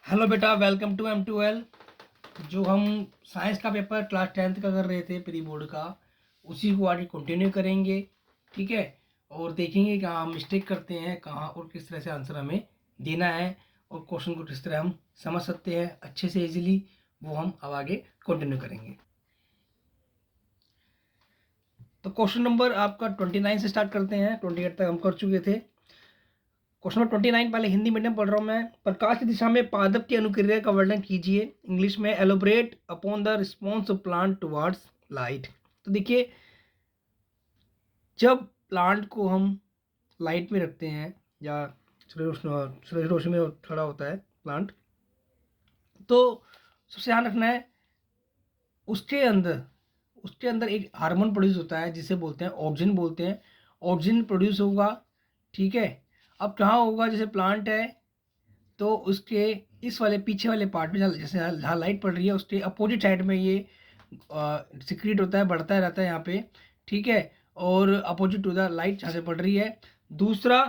Hello बेटा, welcome to M2L। जो हम साइंस का पेपर क्लास 10th का कर रहे थे प्री बोर्ड का, उसी को आगे कंटिन्यू करेंगे। ठीक है। और देखेंगे कहाँ हम मिस्टेक करते हैं, कहाँ और किस तरह से आंसर हमें देना है, और क्वेश्चन को किस तरह हम समझ सकते हैं अच्छे से इजीली, वो हम अब आगे कंटिन्यू करेंगे। तो क्वेश्चन नंबर आपका 29 से स्टार्ट करते हैं। 28 तक हम कर चुके थे। क्वेश्चन नंबर 29 पहले हिंदी मीडियम पढ़ रहा हूँ मैं। प्रकाश की दिशा में पादप की अनुक्रिया का वर्णन कीजिए। इंग्लिश में elaborate upon the response of plant towards light. तो देखिए, जब प्लांट को हम लाइट में रखते हैं या सूरज रोशनी में खड़ा होता है प्लांट, तो सबसे ध्यान रखना है, उसके अंदर उसके अंदर एक हार्मोन प्रोड्यूस होता है जिसे बोलते हैं ऑक्सीजन बोलते हैं। ऑक्सीजन प्रोड्यूस होगा। ठीक है। अब कहाँ होगा, जैसे प्लांट है तो उसके इस वाले पीछे वाले पार्ट में, जैसे जहाँ लाइट पड़ रही है उसके अपोजिट साइड में ये सिक्रीट होता है, बढ़ता रहता है यहाँ पे। ठीक है। और अपोजिट टू द लाइट जहाँ से पड़ रही है। दूसरा,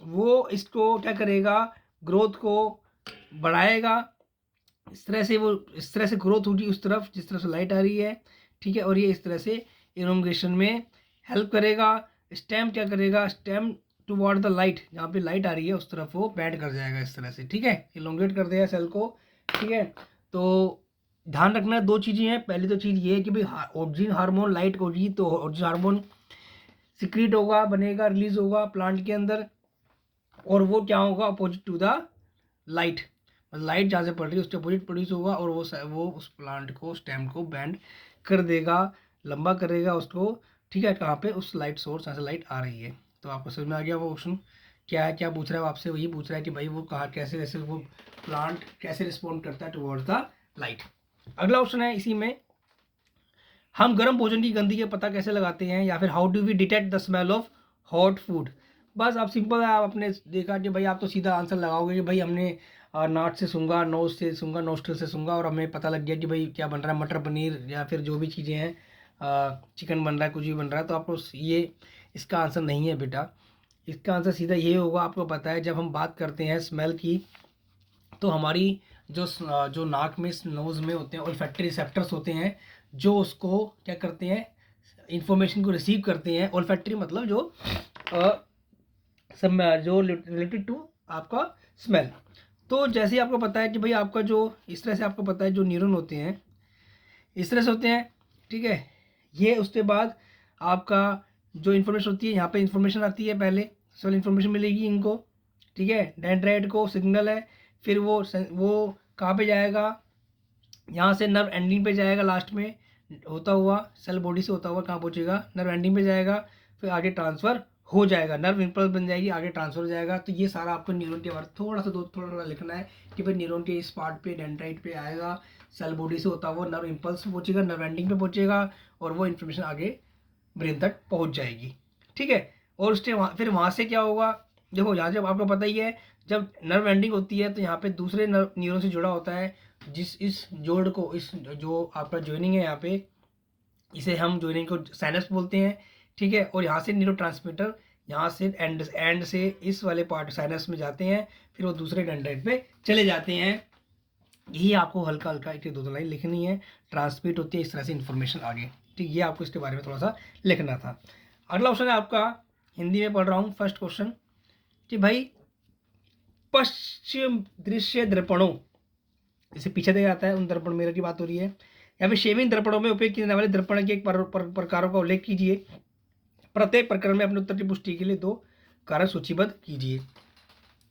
वो इसको क्या करेगा, ग्रोथ को बढ़ाएगा। इस तरह से ग्रोथ होगी उस तरफ जिस तरफ से लाइट आ रही है। ठीक है। और ये इस तरह से इलोंगेशन में हेल्प करेगा। स्टेम क्या करेगा, स्टेम टुवर्ड द लाइट, जहाँ पे लाइट आ रही है उस तरफ वो बैंड कर जाएगा इस तरह से। ठीक है। इलोंगेट कर देगा सेल को। ठीक है। तो ध्यान रखना दो चीज़ें हैं। पहली तो चीज़ ये है कि भाई ऑक्सीजन हार्मोन लाइट होगी तो ऑक्सीजन हार्मोन सिक्रीट होगा, बनेगा, रिलीज होगा प्लांट के अंदर। और वो क्या होगा, opposite to the light. Light जहाँ से पड़ रही है उसके अपोजिट प्रोड्यूस होगा, और वो उस प्लांट को, स्टेम को बैंड कर देगा, लंबा करेगा उसको। ठीक है। कहाँ पे, उस लाइट सोर्स जहाँ से लाइट आ रही है। तो आपको समझ में आ गया वो क्वेश्चन क्या है, क्या पूछ रहा है वो आपसे, वही पूछ रहा है कि भाई वो कहाँ कैसे कैसे वो प्लांट कैसे रिस्पॉन्ड करता है टुवर्ड्स द लाइट। अगला ऑप्शन है इसी में, हम गर्म भोजन की गंदगी का पता कैसे लगाते हैं, या फिर how do we detect the smell of hot food. बस आप सिंपल है, आप आपने देखा कि भाई आप तो सीधा आंसर लगाओगे कि भाई हमने नाक से सूंघा, नोज से सूंघा, नोस्ट्रल से सूंघा, और हमें पता लग गया कि भाई क्या बन रहा है, मटर पनीर या फिर जो भी चीज़ें हैं, चिकन बन रहा है, कुछ भी बन रहा है। तो आपको ये इसका आंसर नहीं है बेटा। इसका आंसर सीधा ये होगा। आपको पता है जब हम बात करते हैं स्मेल की, तो हमारी जो नाक में, नोज़ में होते हैं ओल्फैक्टरी रिसेप्टर्स होते हैं, जो उसको क्या करते हैं, इंफॉर्मेशन को रिसीव करते हैं। ओल्फैक्टरी मतलब जो रिलेटेड टू आपका स्मेल। तो जैसे ही आपको पता है कि भाई आपका जो, इस तरह से आपको पता है जो न्यूरॉन होते हैं इस तरह से होते हैं। ठीक है। ये उसके बाद आपका जो इन्फॉर्मेशन होती है, यहाँ पे इन्फॉर्मेशन आती है, पहले सब इन्फॉर्मेशन मिलेगी इनको। ठीक है। डेंड्राइट को सिग्नल है, फिर वो कहाँ पे जाएगा, यहाँ से नर्व एंडिंग पे जाएगा, लास्ट में होता हुआ सेल बॉडी से होता हुआ कहाँ पहुँचेगा, नर्व एंडिंग पे जाएगा, फिर आगे ट्रांसफ़र हो जाएगा, नर्व इम्पल्स बन जाएगी, आगे ट्रांसफ़र हो जाएगा। तो ये सारा आपको न्यूरॉन के बारे में थोड़ा थोड़ा लिखना है कि भाई न्यूरॉन के इस पार्ट पे, डेंड्राइट पे आएगा, सेल बॉडी से होता हुआ नर्व इम्पल्स पहुँचेगा, नर्व एंडिंग पे पहुँचेगा, और वो इन्फॉर्मेशन आगे ब्रेन तक पहुँच जाएगी। ठीक है। और उसके फिर वहाँ से क्या होगा, देखो यहाँ जब आपको पता ही है, जब नर्व एंडिंग होती है तो यहाँ पे दूसरे नर्व न्यूरॉन से जुड़ा होता है, जिस इस जोड़ को, इस जो आपका जॉइनिंग है यहाँ पे, इसे हम जॉइनिंग को साइनस बोलते हैं। ठीक है। और यहाँ से न्यूरोट्रांसमीटर यहाँ से एंड से इस वाले पार्ट साइनस में जाते हैं, फिर वो दूसरे डेंड्राइट पे चले जाते हैं। यही आपको हल्का हल्का एक दो लाइन लिखनी है। ट्रांसमिट होती है इस तरह से इन्फॉर्मेशन आगे। ठीक, ये आपको इसके बारे में थोड़ा सा लिखना था। अगला ऑप्शन है आपका, हिंदी में पढ़ रहा हूँ, फर्स्ट क्वेश्चन, कि भाई पश्चिम दृश्य दर्पणों, जैसे पीछे देखा जाता है उन दर्पण मिरर की बात हो रही है, या फिर शेविंग दर्पणों में उपयोग किए जाने वाले दर्पण के एक प्रकारों का उल्लेख कीजिए। प्रत्येक प्रकरण में अपने उत्तर की पुष्टि के लिए दो कारण सूचीबद्ध कीजिए।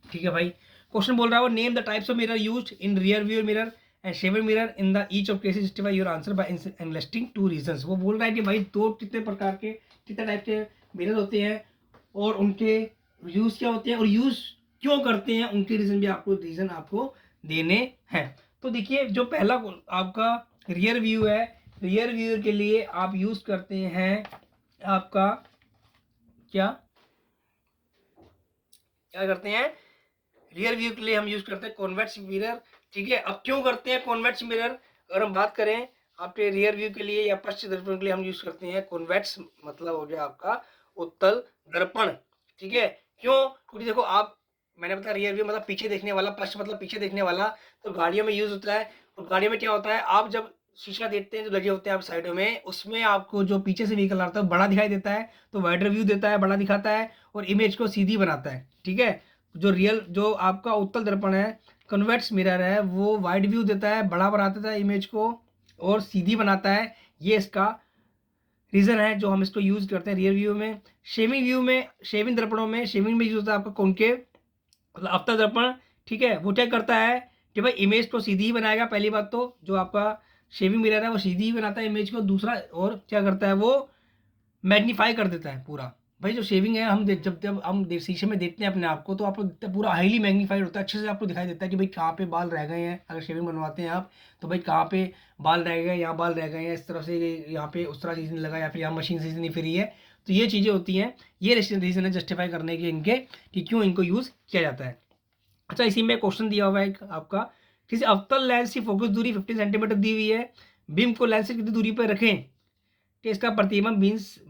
ठीक है भाई। क्वेश्चन बोल रहा है, name the types of mirror used in rear view mirror and shaving mirror in the each of cases, justify your answer by listing two reasons. वो बोल रहा है कि भाई दो कितने प्रकार के, कितने टाइप के मिरर होते हैं, और उनके यूज क्या होते हैं, और यूज क्यों करते हैं, उनके रीजन आपको देने हैं। तो देखिए, जो पहला आपका रियर व्यू है, रियर व्यू के लिए आप यूज करते हैं आपका क्या क्या करते हैं, रियर व्यू के लिए हम यूज करते हैं कॉन्वेक्स मिरर। ठीक है। अब क्यों करते हैं कॉन्वेक्स मिरर, अगर हम बात करें आपके रियर व्यू के लिए या पश्चिम दर्पण के लिए, हम यूज करते हैं कॉन्वेक्स, मतलब हो गया आपका उत्तल दर्पण। ठीक है। क्यों, क्योंकि देखो आप मैंने बताया रियर व्यू मतलब पीछे देखने वाला, पश्च मतलब पीछे देखने वाला, तो गाड़ियों में यूज़ होता है। और गाड़ियों में क्या होता है, आप जब शीशा देखते हैं जो लगे होते हैं आप साइडों में, उसमें आपको जो पीछे से व्हीकल आता है बड़ा दिखाई देता है, तो वाइडर व्यू देता है, बड़ा दिखाता है और इमेज को सीधी बनाता है, ठीक है। जो आपका उत्तल दर्पण है, कन्वेक्स मिरर है, वो वाइड व्यू देता है, बड़ा बना देता है इमेज को और सीधी बनाता है। ये इसका रीज़न है जो हम इसको यूज़ करते हैं रियर व्यू में। शेविंग दर्पणों में, शेविंग में यूज़ होता है आपका कॉनकेव मतलब अवतल दर्पण, ठीक है। वो क्या करता है कि भाई इमेज को सीधी ही बनाएगा, पहली बात तो जो आपका शेविंग मिरर है वो सीधी ही बनाता है इमेज को। दूसरा और क्या करता है, वो मैग्नीफाई कर देता है पूरा। भाई जो शेविंग है, जब जब हम शीशे में देखते हैं अपने आप को, तो आपको दिखता है पूरा हाईली मैग्नीफाइड होता है, अच्छे से आपको दिखाई देता है कि भाई कहाँ पे बाल रह गए हैं। अगर शेविंग बनवाते हैं आप, तो भाई कहाँ पे बाल रह गए, यहाँ बाल रह गए हैं, इस तरफ से यहाँ पे उस तरह चीज़ नहीं लगा, या फिर यहाँ मशीन से नहीं फिरी है। तो ये चीज़ें होती हैं, ये रीज़न है जस्टिफाई करने के इनके कि क्यों इनको यूज़ किया जाता है। अच्छा, इसी में क्वेश्चन दिया हुआ है एक आपका, किसी अवतल लेंस की फोकस दूरी 15 सेंटीमीटर दी हुई है, बीम को लेंस से कितनी दूरी पर रखें कि इसका प्रतिबिंब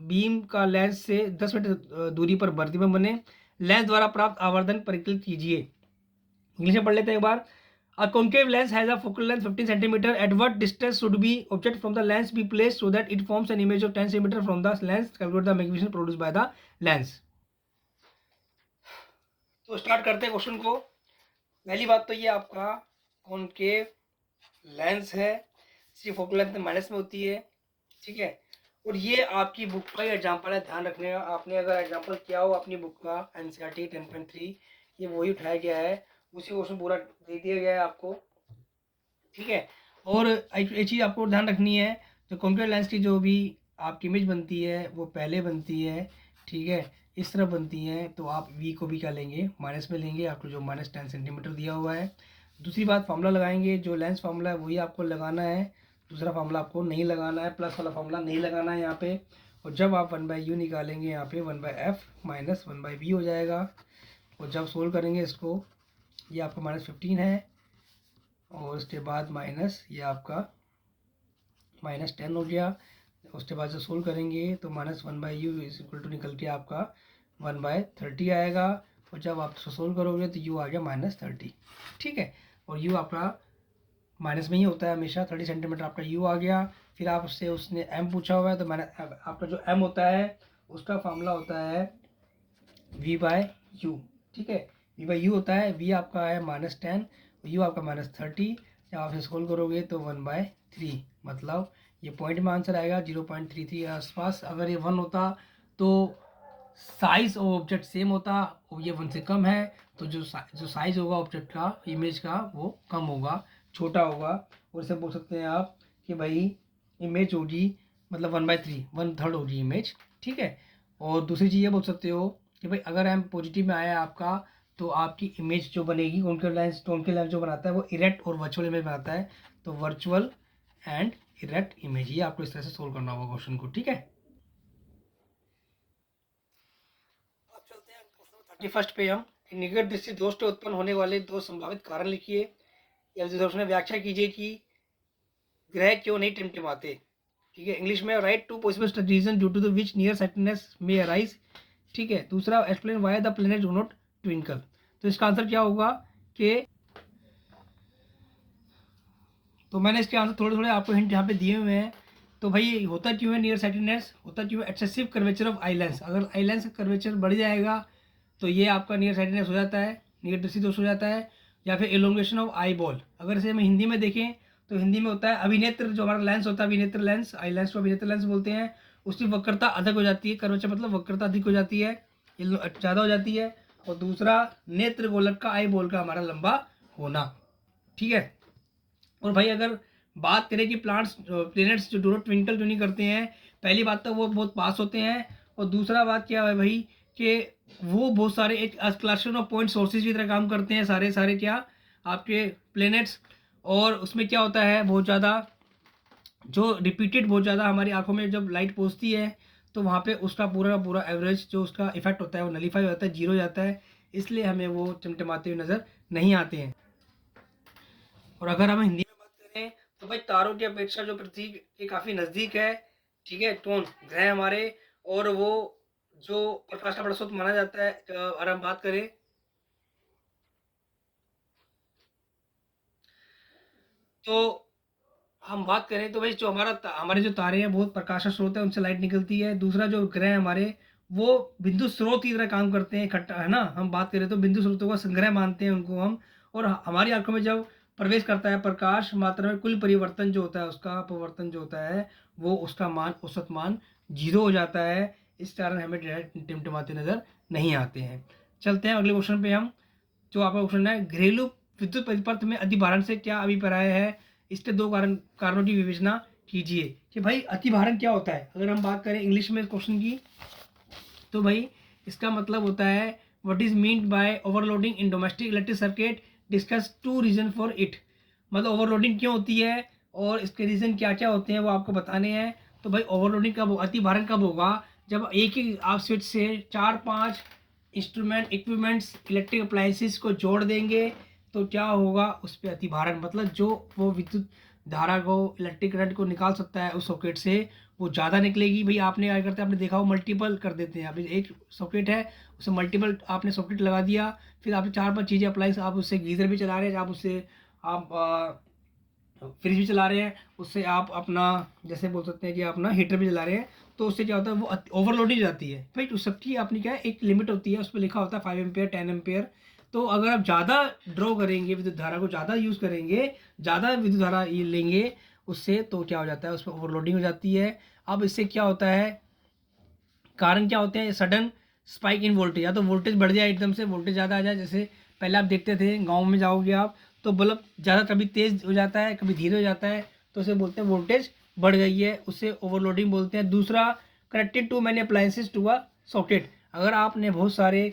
बीम का लेंस से 10 मीटर दूरी पर प्रतिबिंब बने, लेंस द्वारा प्राप्त आवर्धन परिकलित कीजिए। इंग्लिश में पढ़ लेते हैं एक बार। A concave lens has a focal length 15 centimeter. At what distance should be object from the lens be placed so that it forms an image of 10 centimeter from the lens? Calculate the magnification produced by the lens. तो start करते हैं question को। पहली बात तो ये आपका concave lens है, इसकी फोकल लेंथ माइनस में होती है, ठीक है। और ये आपकी बुक का ही एग्जाम्पल है, ध्यान रखने का। आपने अगर एग्जाम्पल किया हो अपनी बुक का NCERT 10.3, ये वही उठाया गया है, उसी क्वेश्चन पूरा दे दिया गया है आपको, ठीक है। और एक चीज़ आपको ध्यान रखनी है, जो कॉन्केव लेंस की जो भी आपकी इमेज बनती है वो पहले बनती है, ठीक है, इस तरह बनती है। तो आप वी को भी क्या लेंगे, माइनस में लेंगे, आपको जो -10 सेंटीमीटर दिया हुआ है। दूसरी बात, फार्मूला लगाएंगे, जो लेंस फार्मूला है वही आपको लगाना है, दूसरा फार्मूला आपको नहीं लगाना है, प्लस वाला फार्मूला नहीं लगाना है यहाँ पे। और जब आप 1/u निकालेंगे यहाँ पे 1/f माइनस 1/v हो जाएगा। और जब सोल्व करेंगे इसको, ये आपका -15 है और उसके बाद माइनस ये आपका -10 हो गया। उसके बाद से सोल्व करेंगे तो -1/u इज इक्वल टू निकल के आपका 1/30 आएगा। और जब आप सोल्व करोगे तो u आ गया -30, ठीक है। और u आपका माइनस में ही होता है हमेशा, 30 सेंटीमीटर आपका u आ गया। फिर आप उससे उसने m पूछा हुआ है, तो मैंने आपका जो m होता है उसका फार्मूला होता है v/u, ठीक है। v/u होता है, v आपका है -10 और u आपका -30। जब आप इसे सोल्व करोगे तो 1/3, मतलब ये पॉइंट में आंसर आएगा 0.33 के आसपास। अगर ये 1 होता तो साइज ऑफ ऑब्जेक्ट सेम होता, और ये 1 से कम है तो जो साइज होगा ऑब्जेक्ट का, इमेज का, वो कम होगा, छोटा होगा। और इसे बोल सकते हैं आप कि भाई इमेज होगी, मतलब 1/3, 1/3 होगी इमेज, ठीक है। और दूसरी चीज़ ये बोल सकते हो कि भाई अगर एम पॉजिटिव में आया आपका, तो आपकी इमेज जो बनेगी, कॉन्केव लेंस जो बनाता है वो इरेक्ट और वर्चुअल इमेज बनाता है। तो वर्चुअल एंड इरेक्ट इमेज, ये आपको इस तरह से सोल्व करना होगा क्वेश्चन को, ठीक है। अब चलते हैं क्वेश्चन 31 पे। हम निकट दृष्टि दोष से उत्पन्न होने वाले दो संभावित कारण लिखिए, या उसने व्याख्या कीजिए कि ग्रह क्यों नहीं टिमटिमाते, ठीक है। इंग्लिश में write two possible reason due to the which near sightedness may arise, ठीक है। दूसरा, explain why the planet do not twinkle. तो इसका आंसर क्या होगा कि, तो मैंने इसके आंसर थोड़े थोड़े आपको हिंट यहाँ पे दिए हुए हैं। तो भाई होता क्यों है नियर साइटेडनेस, होता क्यों है excessive curvature of eye lens. अगर आई लेंस का कर्वेचर बढ़ जाएगा तो ये आपका नियर साइटेडनेस हो जाता है, नियर दृष्टि दोष हो जाता है। या फिर एलोंगेशन ऑफ आई बॉल, अगर इसे हम हिंदी में देखें तो हिंदी में होता है अभिनेत्र, जो हमारा लेंस होता है अभिनेत्र लेंस, आई लेंस को अभिनेत्र लेंस बोलते हैं, उसकी वक्रता अधिक हो जाती है, कर्वेचर मतलब वक्रता अधिक हो जाती है, ज़्यादा हो जाती है। और दूसरा, नेत्र गोलक का, आई बॉल का हमारा लंबा होना, ठीक है। और भाई अगर बात करें कि प्लैनेट्स जो डू ट्विंकल जो नहीं करते हैं, पहली बात तो वो बहुत पास होते हैं। और दूसरा बात क्या है भाई कि वो बहुत सारे एक क्लस्टर ऑफ पॉइंट सोर्सेज की तरह काम करते हैं, सारे सारे क्या आपके प्लैनेट्स। और उसमें क्या होता है, बहुत ज़्यादा जो रिपीटेड, बहुत ज़्यादा हमारी आंखों में जब लाइट पहुंचती है तो वहाँ पे उसका पूरा पूरा एवरेज जो उसका इफेक्ट होता है वो नलीफाई हो जाता है, जीरो जाता है, इसलिए हमें वो टिमटिमाते हुए नज़र नहीं आते हैं। और अगर हम हिंदी में बात करें तो भाई तारों की अपेक्षा जो पृथ्वी के काफ़ी नज़दीक है, ठीक है, कौन, ग्रह हमारे। और वो जो प्रकाश का बड़ा स्रोत माना जाता है, अगर हम बात करें तो हम बात करें तो भाई जो हमारे जो तारे हैं बहुत प्रकाश का स्रोत है, उनसे लाइट निकलती है। दूसरा जो ग्रह हैं हमारे, वो बिंदु स्रोत की तरह काम करते हैं इकट्ठा, है ना। हम बात करें तो बिंदु स्रोतों का संग्रह मानते हैं उनको हम। और हमारी आंखों में जब प्रवेश करता है प्रकाश, मात्रा में कुल परिवर्तन जो होता है, उसका अपवर्तन जो होता है, वो उसका मान, औसत मान 0 हो जाता है। इस कारण हमें डायरेक्ट टिमटिमाते नजर नहीं आते हैं। चलते हैं अगले क्वेश्चन पे हम। जो आपका क्वेश्चन है, घरेलू विद्युत परिपथ में अतिभारण से क्या अभिप्राय है? इसके दो कारणों की विवेचना कीजिए कि भाई अतिभारण क्या होता है। अगर हम बात करें इंग्लिश में क्वेश्चन की, तो भाई इसका मतलब होता है what is meant by overloading in domestic electric circuit, discuss two reason for it. मतलब ओवरलोडिंग क्यों होती है और इसके रीजन क्या क्या होते हैं वो आपको बताने हैं। तो भाई ओवरलोडिंग कब, अतिभारण कब होगा? जब एक ही आप स्विच से 4-5 इंस्ट्रूमेंट इक्विपमेंट्स इलेक्ट्रिक अप्लायंसेस को जोड़ देंगे तो क्या होगा, उस पर अतिभारण, मतलब जो वो विद्युत धारा को, इलेक्ट्रिक करंट को निकाल सकता है उस सॉकेट से, वो ज़्यादा निकलेगी। भाई आपने क्या करते हैं, आपने देखा हो मल्टीपल कर देते हैं। अभी एक सॉकेट है, उसे मल्टीपल आपने सॉकेट लगा दिया, फिर आपने 4-5 चीज़ें अप्लाई, आप उससे गीज़र भी चला रहे हैं, आप उससे आप फ्रिज भी चला रहे हैं, उससे आप अपना जैसे बोल सकते हैं कि अपना हीटर भी चला रहे हैं, तो उससे क्या होता है, वो ओवरलोडिंग जाती है। भाई उस सबकी अपनी क्या है, एक लिमिट होती है, उस पर लिखा होता है 5 एम्पेयर 10 एम्पेयर। तो अगर आप ज़्यादा ड्रॉ करेंगे, विद्युत धारा को ज़्यादा यूज़ करेंगे, ज़्यादा विद्युत धारा ये लेंगे उससे, तो क्या हो जाता है, उस पर ओवरलोडिंग हो जाती है। अब इससे क्या होता है, कारण क्या होते हैं, सडन स्पाइक इन वोल्टेज, या तो वोल्टेज बढ़ जाए, एकदम से वोल्टेज ज़्यादा आ जाए। जैसे पहले आप देखते थे गांव में जाओगे आप, तो बल्ब ज़्यादा कभी तेज़ हो जाता है, कभी धीरे हो जाता है, तो उसे बोलते हैं वोल्टेज बढ़ गई है, उससे ओवरलोडिंग बोलते हैं। दूसरा, connected to many appliances to a socket, अगर आपने बहुत सारे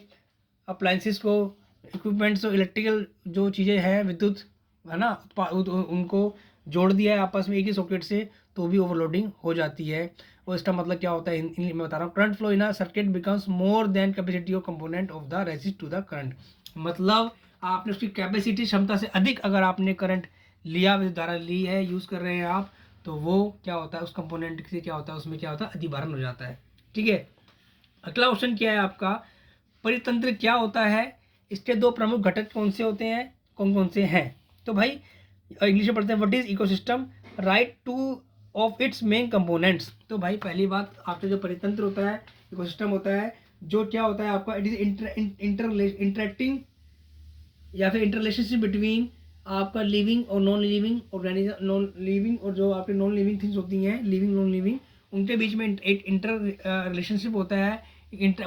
अप्लायंसेस को, इक्विपमेंट्स, जो इलेक्ट्रिकल जो चीज़ें हैं, विद्युत, है ना, उनको जोड़ दिया है आपस में एक ही सॉकेट से, तो भी ओवरलोडिंग हो जाती है। और इसका मतलब क्या होता है, मैं बता रहा हूँ, current flow in a circuit becomes more than capacity of component of the resist to the current. मतलब आपने उसकी कैपेसिटी, क्षमता से अधिक अगर आपने करंट लिया, विद्युत धारा ली है, यूज़ कर रहे हैं आप, तो वो क्या होता है, उस कंपोनेंट से क्या होता है, उसमें क्या होता है, अधिभारण हो जाता है। ठीक है। अगला क्वेश्चन क्या है आपका, परितंत्र क्या होता है, इसके दो प्रमुख घटक कौन से होते हैं, कौन कौन से हैं? तो भाई इंग्लिश में पढ़ते हैं, what is ecosystem, right two of its main components. तो भाई पहली बात, आपका जो परितंत्र होता है, इकोसिस्टम होता है, जो क्या होता है आपका, इट इज इंटरेक्टिंग या फिर इंटररिलेशनशिप बिटवीन आपका लिविंग और non living organism, non living और जो आपके नॉन लिविंग थिंग्स होती हैं, लिविंग नॉन लिविंग, उनके बीच में एक इंटर रिलेशनशिप होता है,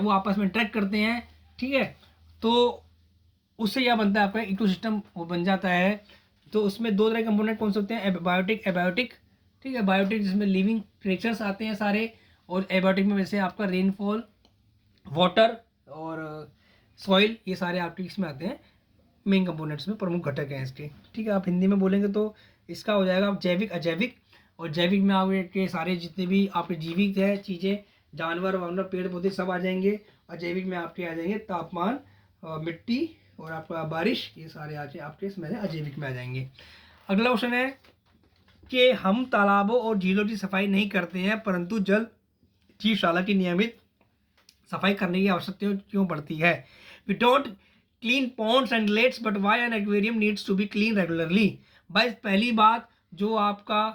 वो आपस में इंटरेक्ट करते हैं। ठीक है। तो उससे क्या बनता है, आपका इकोसिस्टम वो बन जाता है। तो उसमें दो तरह के कंपोनेंट कौन से होते हैं, बायोटिक, एबायोटिक। ठीक है। बायोटिक जिसमें लिविंग क्रिएचर्स आते हैं सारे, और एबायोटिक में वैसे आपका रेनफॉल, वाटर और सॉइल, ये सारे आपके इसमें आते हैं, मेन कंपोनेंट्स में प्रमुख घटक हैं इसके। ठीक है। आप हिंदी में बोलेंगे तो इसका हो जाएगा जैविक, अजैविक। और जैविक में आपके सारे जितने भी आपके जीवित है चीज़ें, जानवर वानवर पेड़ पौधे सब आ जाएंगे। अजैविक में आपके आ जाएंगे तापमान, मिट्टी और आपका बारिश, ये सारे आ आपके इसमें अजैविक में आ जाएंगे। अगला क्वेश्चन है कि हम तालाबों और झीलों की सफाई नहीं करते हैं, परंतु जल जीवशाला की नियमित सफाई करने की आवश्यकता क्यों पड़ती है? We don't clean ponds and lakes, but why an aquarium needs to be clean regularly. भाई पहली बात, जो आपका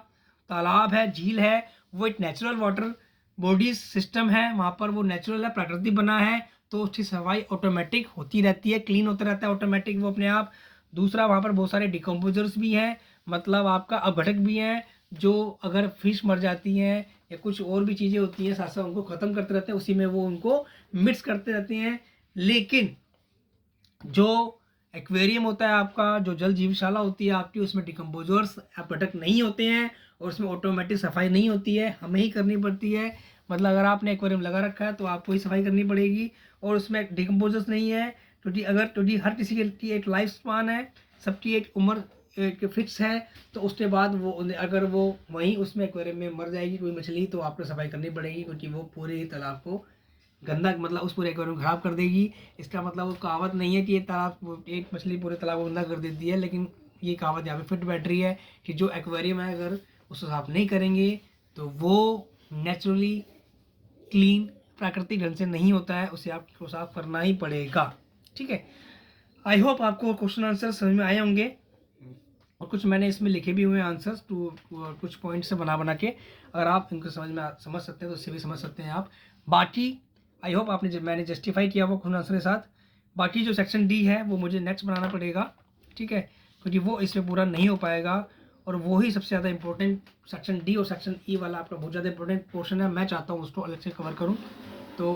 तालाब है, झील है, वो एक नेचुरल वाटर बॉडी सिस्टम है, वहाँ पर वो नेचुरल है, प्राकृतिक बना है, तो उसकी सफाई ऑटोमेटिक होती रहती है, क्लीन होता रहता है ऑटोमेटिक वो अपने आप। दूसरा, वहाँ पर बहुत सारे डिकम्पोजर्स भी हैं, मतलब आपका अपघटक भी हैं, जो अगर फिश मर जाती हैं या कुछ और भी चीज़ें होती हैं, साथ साथ उनको ख़त्म करते रहते हैं, उसी में वो उनको मिक्स करते रहते हैं। लेकिन जो एक्वेरियम होता है आपका, जो जल जीवशाला होती है आपकी, उसमें डिकम्पोजर्स अपघटक नहीं होते हैं, और उसमें ऑटोमेटिक सफाई नहीं होती है, हमें ही करनी पड़ती है। मतलब अगर आपने एक्वेरियम लगा रखा है तो आपको ही सफाई करनी पड़ेगी, और उसमें डिकम्पोजर्स नहीं है, क्योंकि हर किसी की एक लाइफ स्पान है, सबकी एक उम्र एक फिक्स है। तो उसके बाद वो, अगर वो वहीं उसमें एक्वेरियम में मर जाएगी कोई मछली, तो आपको सफाई करनी पड़ेगी, क्योंकि वो पूरे ही तालाब को गंदा, मतलब उस पूरे एक्वेरियम खराब कर देगी। इसका मतलब वो कहावत नहीं है कि ये तालाब, एक मछली पूरे तालाब को गंदा कर देती है, लेकिन ये कहावत यहाँ पे फिट बैठ रही है कि जो एक्वेरियम है, अगर उसको साफ नहीं करेंगे तो वो नेचुरली क्लीन, प्राकृतिक ढंग से नहीं होता है, उसे आपको साफ करना ही पड़ेगा। ठीक है। आई होप आपको क्वेश्चन आंसर समझ में आए होंगे। और कुछ मैंने इसमें लिखे भी हुए हैं आंसर्स टू कुछ पॉइंट से बना के, अगर आप इनको समझ सकते हैं तो इससे भी समझ सकते हैं आप। बाकी आई होप आपने जब मैंने जस्टिफाई किया वो क्वेश्चन आंसर के साथ। बाकी जो सेक्शन डी है वो मुझे नेक्स्ट बनाना पड़ेगा, ठीक है, क्योंकि वो इसमें पूरा नहीं हो पाएगा, और वो ही सबसे ज़्यादा इंपॉर्टेंट सेक्शन डी और सेक्शन ई वाला आपका बहुत ज़्यादा इंपॉर्टेंट पोर्शन है। मैं चाहता हूँ उसको अलग से कवर करूँ। तो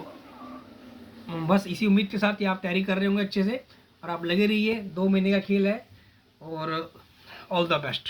बस इसी उम्मीद के साथ कि आप तैयारी कर रहे होंगे अच्छे से, और आप लगे रहिए, 2 महीने का खेल है, और ऑल द बेस्ट।